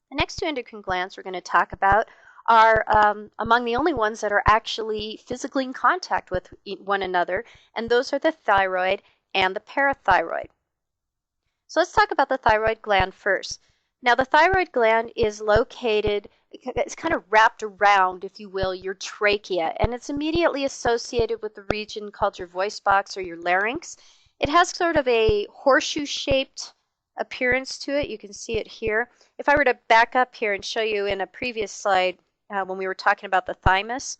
The next two endocrine glands we're going to talk about are among the only ones that are actually physically in contact with one another, and those are the thyroid and the parathyroid. So let's talk about the thyroid gland first. Now, the thyroid gland is located, it's kind of wrapped around, if you will, your trachea, and it's immediately associated with the region called your voice box or your larynx. It has sort of a horseshoe-shaped appearance to it. You can see it here. If I were to back up here and show you in a previous slide when we were talking about the thymus,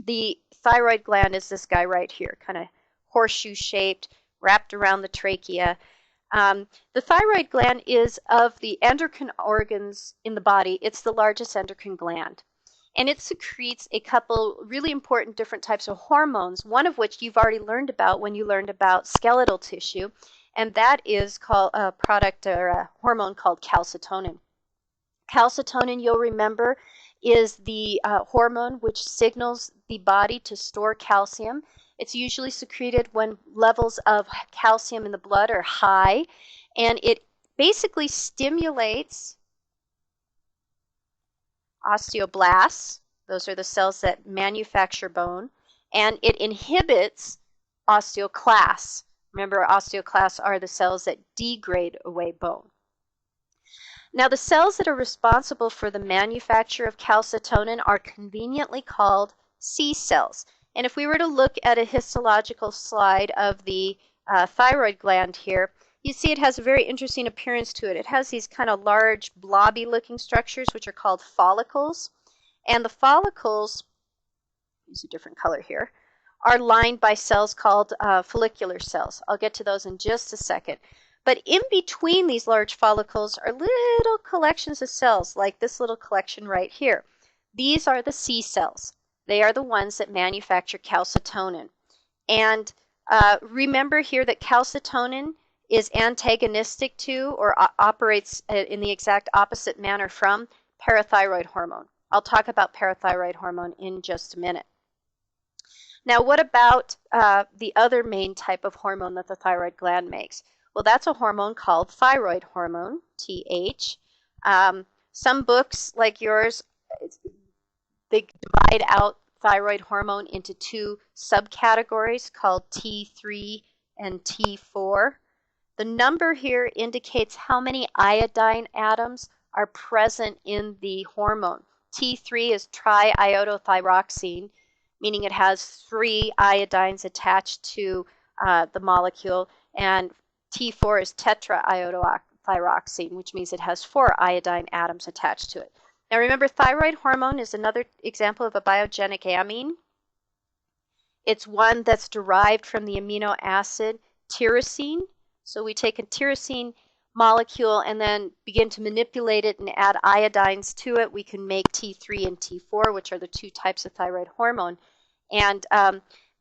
the thyroid gland is this guy right here, kind of horseshoe-shaped, wrapped around the trachea. The thyroid gland is of the endocrine organs in the body, it's the largest endocrine gland. And it secretes a couple really important different types of hormones, one of which you've already learned about when you learned about skeletal tissue, and that is called a product or a hormone called calcitonin. Calcitonin, you'll remember, is the hormone which signals the body to store calcium. It's usually secreted when levels of calcium in the blood are high, and it basically stimulates osteoblasts. Those are the cells that manufacture bone, and it inhibits osteoclasts. Remember, osteoclasts are the cells that degrade away bone. Now, the cells that are responsible for the manufacture of calcitonin are conveniently called C cells. And if we were to look at a histological slide of the thyroid gland here, you see it has a very interesting appearance to it. It has these kind of large, blobby-looking structures, which are called follicles. And the follicles, use a different color here, are lined by cells called follicular cells. I'll get to those in just a second. But in between these large follicles are little collections of cells, like this little collection right here. These are the C cells. They are the ones that manufacture calcitonin. And remember here that calcitonin is antagonistic to or operates in the exact opposite manner from parathyroid hormone. I'll talk about parathyroid hormone in just a minute. Now, what about the other main type of hormone that the thyroid gland makes? Well, that's a hormone called thyroid hormone, TH. Some books like yours, they divide out thyroid hormone into two subcategories called T3 and T4. The number here indicates how many iodine atoms are present in the hormone. T3 is triiodothyroxine, meaning it has 3 iodines attached to the molecule, and T4 is tetraiodothyroxine, which means it has 4 iodine atoms attached to it. Now remember, thyroid hormone is another example of a biogenic amine. It's one that's derived from the amino acid tyrosine. So we take a tyrosine molecule and then begin to manipulate it and add iodines to it. We can make T3 and T4, which are the two types of thyroid hormone. And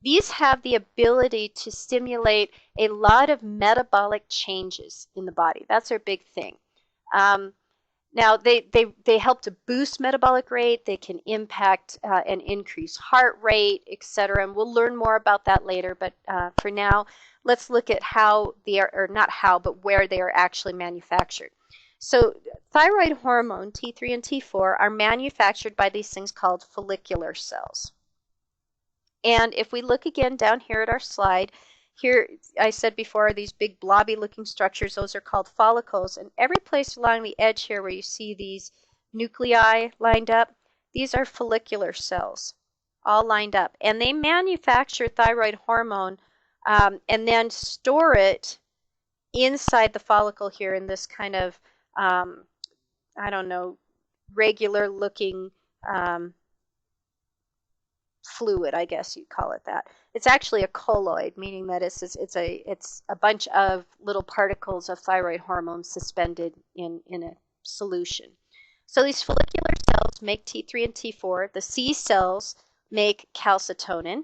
these have the ability to stimulate a lot of metabolic changes in the body. That's their big thing. Now, they help to boost metabolic rate. They can impact and increase heart rate, etc. And we'll learn more about that later. But for now, let's look at how they are, or not how, but where they are actually manufactured. So thyroid hormone, T3 and T4, are manufactured by these things called follicular cells. And if we look again down here at our slide, here I said before are these big blobby looking structures. Those are called follicles. And every place along the edge here where you see these nuclei lined up, these are follicular cells all lined up. And they manufacture thyroid hormone and then store it inside the follicle here in this kind of, I don't know, regular looking fluid, I guess you'd call it that. It's actually a colloid, meaning that it's a bunch of little particles of thyroid hormone suspended in a solution. So these follicular cells make T3 and T4. The C cells make calcitonin,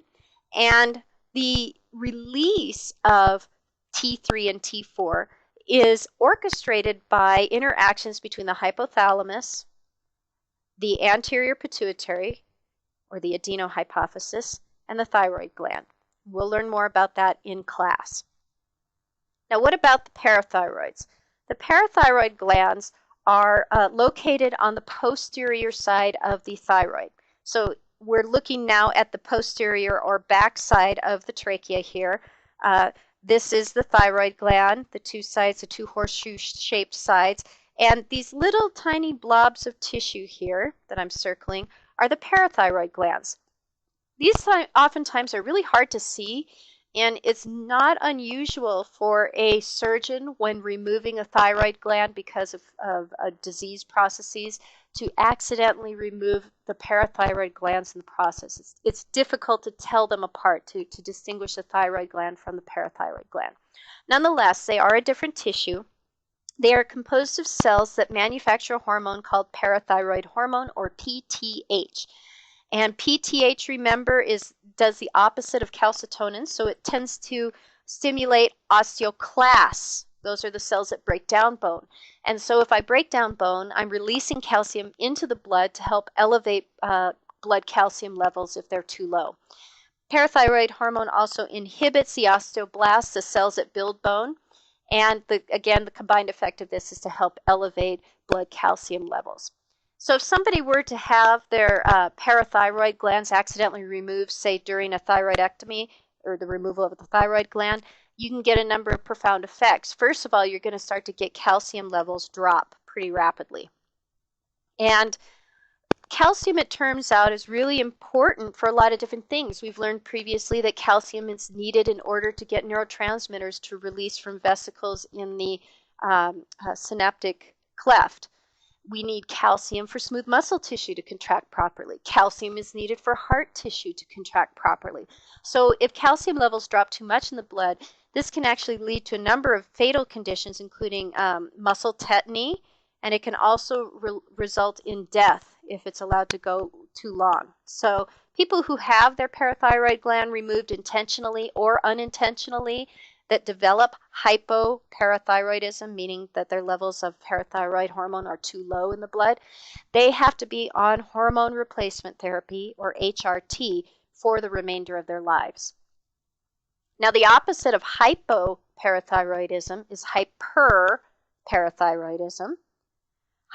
and the release of T3 and T4 is orchestrated by interactions between the hypothalamus, the anterior pituitary, or the adenohypophysis, and the thyroid gland. We'll learn more about that in class. Now, what about the parathyroids? The parathyroid glands are located on the posterior side of the thyroid. So we're looking now at the posterior or back side of the trachea here. This is the thyroid gland, the two sides, the two horseshoe-shaped sides. And these little tiny blobs of tissue here that I'm circling are the parathyroid glands. These oftentimes are really hard to see, and it's not unusual for a surgeon when removing a thyroid gland because of disease processes to accidentally remove the parathyroid glands in the process. It's difficult to tell them apart, to distinguish the thyroid gland from the parathyroid gland. Nonetheless, they are a different tissue. They are composed of cells that manufacture a hormone called parathyroid hormone, or PTH. And PTH, remember, does the opposite of calcitonin, so it tends to stimulate osteoclasts. Those are the cells that break down bone. And so if I break down bone, I'm releasing calcium into the blood to help elevate blood calcium levels if they're too low. Parathyroid hormone also inhibits the osteoblasts, the cells that build bone. And again, the combined effect of this is to help elevate blood calcium levels. So if somebody were to have their parathyroid glands accidentally removed, say during a thyroidectomy or the removal of the thyroid gland, you can get a number of profound effects. First of all, you're going to start to get calcium levels drop pretty rapidly. And calcium, it turns out, is really important for a lot of different things. We've learned previously that calcium is needed in order to get neurotransmitters to release from vesicles in the synaptic cleft. We need calcium for smooth muscle tissue to contract properly. Calcium is needed for heart tissue to contract properly. So if calcium levels drop too much in the blood, this can actually lead to a number of fatal conditions, including muscle tetany, and it can also result in death if it's allowed to go too long. So people who have their parathyroid gland removed intentionally or unintentionally that develop hypoparathyroidism, meaning that their levels of parathyroid hormone are too low in the blood, they have to be on hormone replacement therapy, or HRT, for the remainder of their lives. Now, the opposite of hypoparathyroidism is hyperparathyroidism.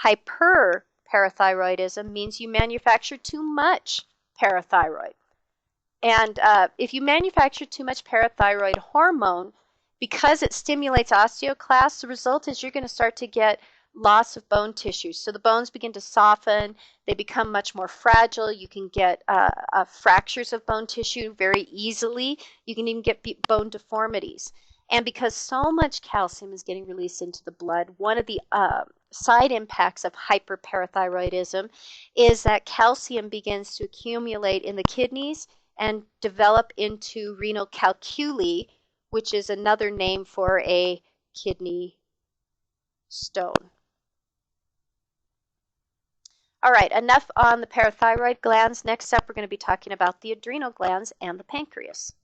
Hyperparathyroidism means you manufacture too much parathyroid. And if you manufacture too much parathyroid hormone, because it stimulates osteoclasts, the result is you're going to start to get loss of bone tissue. So the bones begin to soften, they become much more fragile. You can get fractures of bone tissue very easily. You can even get bone deformities. And because so much calcium is getting released into the blood, one of the side impacts of hyperparathyroidism is that calcium begins to accumulate in the kidneys and develop into renal calculi, which is another name for a kidney stone. All right, enough on the parathyroid glands. Next up, we're going to be talking about the adrenal glands and the pancreas.